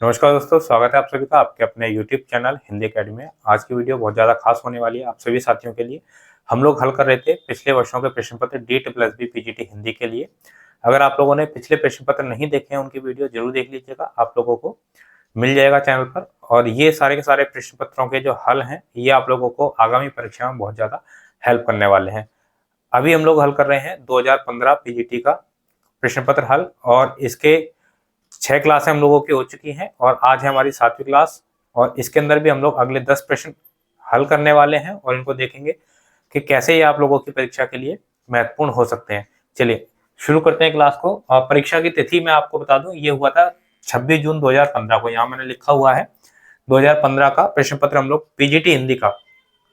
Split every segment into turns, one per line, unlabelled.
नमस्कार दोस्तों, स्वागत है आप सभी का आपके अपने YouTube चैनल हिंदी एकेडमी में। आज की वीडियो बहुत ज़्यादा खास होने वाली है आप सभी साथियों के लिए। हम लोग हल कर रहे थे पिछले वर्षों के प्रश्न पत्र DEET+B PGT हिंदी के लिए। अगर आप लोगों ने पिछले प्रश्न पत्र नहीं देखे हैं उनकी वीडियो जरूर देख लीजिएगा, आप लोगों को मिल जाएगा चैनल पर। और ये सारे के सारे प्रश्न पत्रों के जो हल हैं ये आप लोगों को आगामी परीक्षा में बहुत ज़्यादा हेल्प करने वाले हैं। अभी हम लोग हल कर रहे हैं 2015 PGT का प्रश्न पत्र हल, और इसके 6 क्लासें हम लोगों की हो चुकी हैं और आज है हमारी 7वीं क्लास। और इसके अंदर भी हम लोग अगले 10 प्रश्न हल करने वाले हैं और इनको देखेंगे कि कैसे ये आप लोगों की परीक्षा के लिए महत्वपूर्ण हो सकते हैं। चलिए शुरू करते हैं क्लास को। परीक्षा की तिथि मैं आपको बता दूं, ये हुआ था 26 जून 2015 को। यहाँ मैंने लिखा हुआ है 2015 का प्रश्न पत्र हम लोग पीजीटी हिंदी का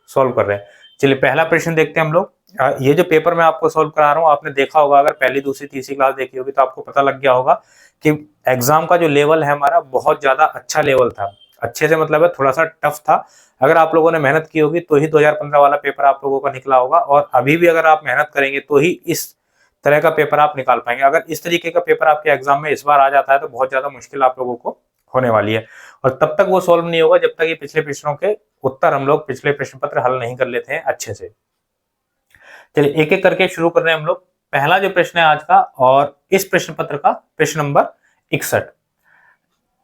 सॉल्व कर रहे हैं। चलिए पहला प्रश्न देखते हैं हम लोग। ये जो पेपर मैं आपको सॉल्व करा रहा हूँ, आपने देखा होगा, अगर पहली दूसरी तीसरी क्लास देखी होगी तो आपको पता लग गया होगा कि एग्जाम का जो लेवल है हमारा बहुत ज्यादा अच्छा लेवल था। अच्छे से मतलब है थोड़ा सा टफ था। अगर आप लोगों ने मेहनत की होगी तो ही 2015 वाला पेपर आप लोगों का निकला होगा, और अभी भी अगर आप मेहनत करेंगे तो ही इस तरह का पेपर आप निकाल पाएंगे। अगर इस तरीके का पेपर आपके एग्जाम में इस बार आ जाता है तो बहुत ज्यादा मुश्किल आप लोगों को होने वाली है, और तब तक वो सॉल्व नहीं होगा जब तक ये पिछले प्रश्नों के उत्तर हम लोग पिछले प्रश्न पत्र हल नहीं कर लेते हैं अच्छे से। चलिए एक एक करके शुरू कर रहे हैं हम लोग। पहला जो प्रश्न है आज का, और इस प्रश्न पत्र का प्रश्न नंबर 61।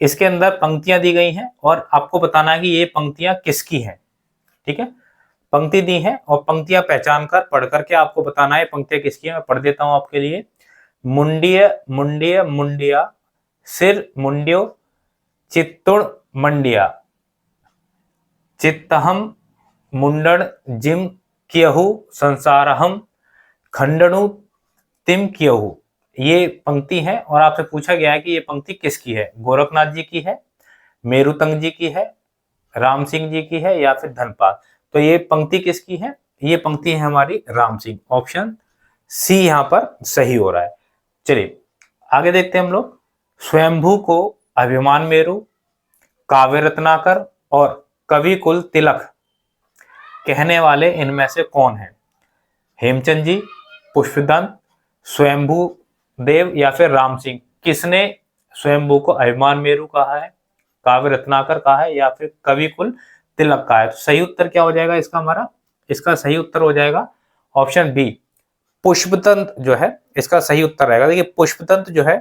इसके अंदर पंक्तियां दी गई हैं और आपको बताना है कि ये पंक्तियां किसकी हैं। ठीक है, पंक्ति दी है और पंक्तियां पहचान कर पढ़ करके आपको बताना है पंक्तियां किसकी हैं। मैं पढ़ देता हूं आपके लिए। मुंडिय मुंडिय मुंडिया, सिर मुंड्यो, चित्तुण मंडिया, चित्तहम मुंडन जिम कियहु, संसारहम खंडनु तिम कियहु। ये पंक्ति है और आपसे पूछा गया है कि ये पंक्ति किसकी है। गोरखनाथ जी की है, मेरुतंग जी की है, राम सिंह जी की है, या फिर धनपाल। तो ये पंक्ति किसकी है? ये पंक्ति है हमारी राम सिंह। ऑप्शन सी यहाँ पर सही हो रहा है। चलिए आगे देखते हैं हम लोग। स्वयंभू को अभिमान मेरु, काव्य रत्नाकर और कवि कुल तिलक कहने वाले इनमें से कौन है? हेमचंद जी, पुष्पदंत, स्वयंभू देव या फिर राम सिंह। किसने स्वयंभू को अभिमान मेरु कहा है, काव्य रत्नाकर कहा है, या फिर कवि कुल तिलक कहा है? तो सही उत्तर क्या हो जाएगा इसका हमारा? इसका सही उत्तर हो जाएगा ऑप्शन बी, पुष्पदंत जो है इसका सही उत्तर रहेगा। देखिए पुष्पदंत जो है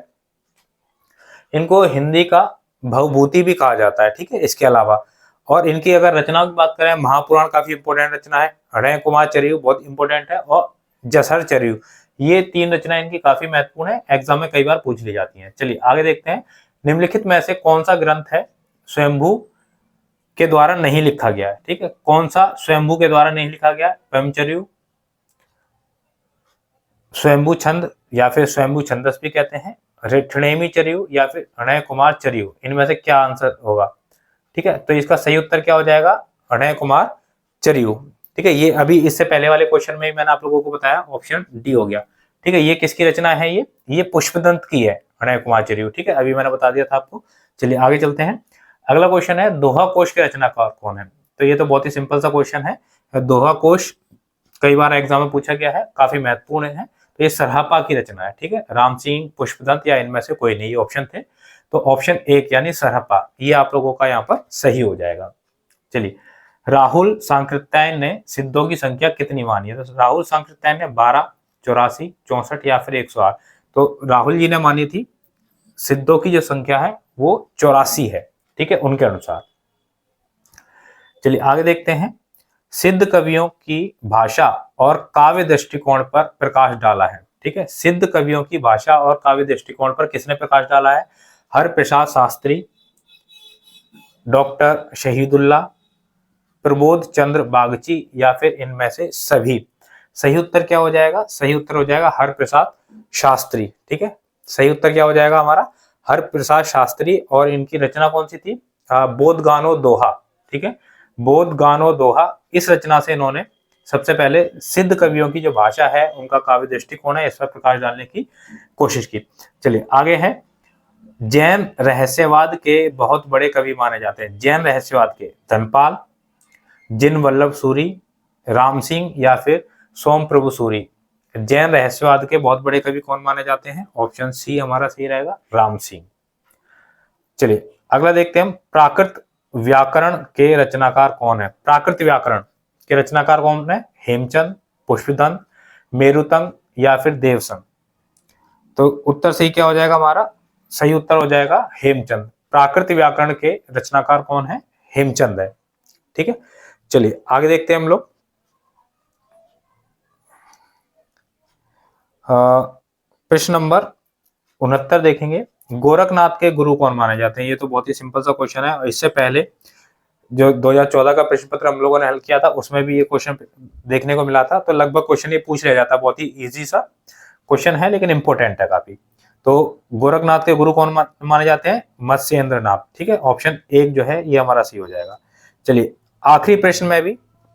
इनको हिंदी का भवभूति भी कहा जाता है। ठीक है, इसके अलावा और इनकी अगर रचनाओं की बात करें, महापुराण काफी इंपोर्टेंट रचना है, हृदय कुमार चरियु बहुत इंपोर्टेंट है, और जसर चरियु, ये 3 रचनाएं इनकी काफी महत्वपूर्ण है, एग्जाम में कई बार पूछ ली जाती हैं। चलिए आगे देखते हैं। निम्नलिखित में से कौन सा ग्रंथ है स्वयंभू के द्वारा नहीं लिखा गया है? ठीक है, कौन सा स्वयंभू के द्वारा नहीं लिखा गया? ब्रह्मचर्य, स्वयंभू छंद या फिर स्वयंभू छंदस भी कहते हैं, ऋक्षणेमी चरियु या फिर हृदय कुमार चरियु। इनमें से क्या आंसर होगा? ठीक है, तो इसका सही उत्तर क्या हो जाएगा? हृदय कुमार चरियु। ठीक है, ये अभी इससे पहले वाले क्वेश्चन में मैंने आप लोगों को बताया, ऑप्शन डी हो गया। ठीक है, ये किसकी रचना है? ये पुष्पदंत की है, हृदय कुमार चरियु। ठीक है, अभी मैंने बता दिया था आपको। चलिए आगे चलते हैं। अगला क्वेश्चन है, दोहा कोश के रचनाकार कौन है? तो ये तो बहुत ही सिंपल सा क्वेश्चन है। दोहा कोश कई बार एग्जाम में पूछा गया है, काफी महत्वपूर्ण है। तो ये सरहपा की रचना है। ठीक है, राम सिंह, पुष्पदंत या इनमें से कोई नहीं, ये ऑप्शन थे। तो ऑप्शन 1 यानी सरहपा, ये आप लोगों का यहाँ पर सही हो जाएगा। चलिए, राहुल सांकृत्यायन ने सिद्धों की संख्या कितनी मानी है? तो राहुल सांकृत्यायन ने 12, 84, 64 या फिर 108। तो राहुल जी ने मानी थी सिद्धों की जो संख्या है वो 84 है। ठीक है, उनके अनुसार। चलिए आगे देखते हैं। सिद्ध कवियों की भाषा और काव्य दृष्टिकोण पर प्रकाश डाला है। ठीक है, सिद्ध कवियों की भाषा और काव्य दृष्टिकोण पर किसने प्रकाश डाला है? हरप्रसाद शास्त्री, डॉक्टर शहीदुल्लाह, प्रबोध चंद्र बागची या फिर इनमें से सभी। सही उत्तर क्या हो जाएगा? सही उत्तर हो जाएगा हरप्रसाद शास्त्री। ठीक है, सही उत्तर क्या हो जाएगा हमारा? हरप्रसाद शास्त्री। और इनकी रचना कौन सी थी? बोधगानो दोहा। ठीक है, बोधगानो दोहा, इस रचना से इन्होंने सबसे पहले सिद्ध कवियों की जो भाषा है, उनका काव्य दृष्टिकोण है, इस पर प्रकाश डालने की कोशिश की। चलिए आगे है। जैन रहस्यवाद के बहुत बड़े कवि माने जाते हैं। जैन रहस्यवाद के धनपाल, जिन वल्लभ सूरी, राम सिंह या फिर सोम प्रभु सूरी। जैन रहस्यवाद के बहुत बड़े कवि कौन माने जाते हैं? ऑप्शन सी हमारा सही रहेगा, राम सिंह। चलिए अगला देखते हैं हम, प्राकृत व्याकरण के रचनाकार कौन है? प्राकृत व्याकरण के रचनाकार कौन है? हेमचंद, पुष्पदंत, मेरुतंग या फिर देवसंग। तो उत्तर सही क्या हो जाएगा हमारा? सही उत्तर हो जाएगा हेमचंद। प्राकृत व्याकरण के रचनाकार कौन है? हेमचंद है। ठीक है, चलिए आगे देखते हैं हम लोग। प्रश्न नंबर 69 देखेंगे। गोरखनाथ के गुरु कौन माने जाते हैं? ये तो बहुत ही सिंपल सा क्वेश्चन है। इससे पहले जो 2014 का प्रश्न पत्र हम लोगों ने हल किया था उसमें भी ये क्वेश्चन देखने को मिला था। तो लगभग क्वेश्चन ये पूछ लिया जाता है, बहुत ही इजी सा क्वेश्चन है लेकिन इंपॉर्टेंट है काफी। तो गोरखनाथ के गुरु कौन माने जाते हैं? मत्स्येंद्र नाथ। ठीक है, ऑप्शन 1 जो है ये हमारा सही हो जाएगा। चलिए आखिरी प्रश्न में भी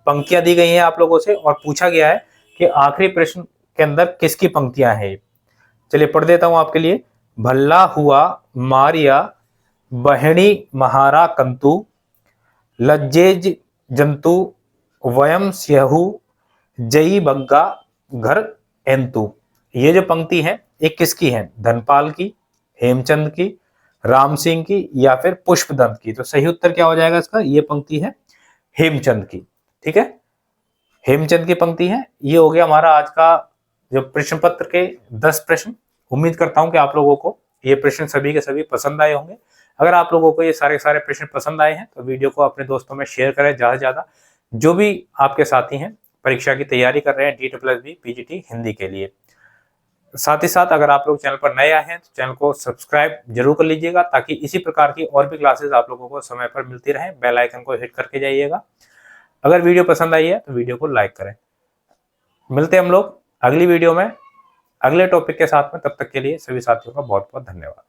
पंक्तियां दी गई हैं आप लोगों से और पूछा गया है कि आखिरी प्रश्न के अंदर किसकी पंक्तियां हैं। चलिए पढ़ देता हूं आपके लिए। भल्ला हुआ मारिया बहणी महारा कंतु, लज्जेज जंतु वयम स्यहु, जई बग्गा घर एंतु। ये जो पंक्ति है ये किसकी है? धनपाल की, हेमचंद की, राम सिंह की या फिर पुष्पदंत की? तो सही उत्तर क्या हो जाएगा इसका? ये पंक्ति है हेमचंद की। ठीक है, हेमचंद की पंक्ति है। ये हो गया हमारा आज का जो प्रश्न पत्र के 10 प्रश्न। उम्मीद करता हूं कि आप लोगों को ये प्रश्न सभी के सभी पसंद आए होंगे। अगर आप लोगों को ये सारे प्रश्न पसंद आए हैं तो वीडियो को अपने दोस्तों में शेयर करें ज्यादा से ज्यादा। जो भी आपके साथी हैं परीक्षा की तैयारी कर रहे हैं DSSB PGT हिंदी के लिए। साथ ही साथ अगर आप लोग चैनल पर नए आए हैं तो चैनल को सब्सक्राइब जरूर कर लीजिएगा ताकि इसी प्रकार की और भी क्लासेस आप लोगों को समय पर मिलती रहे। बेल आइकन को हिट करके जाइएगा। अगर वीडियो पसंद आई है तो वीडियो को लाइक करें। मिलते हैं हम लोग अगली वीडियो में अगले टॉपिक के साथ में। तब तक के लिए सभी साथियों का बहुत बहुत धन्यवाद।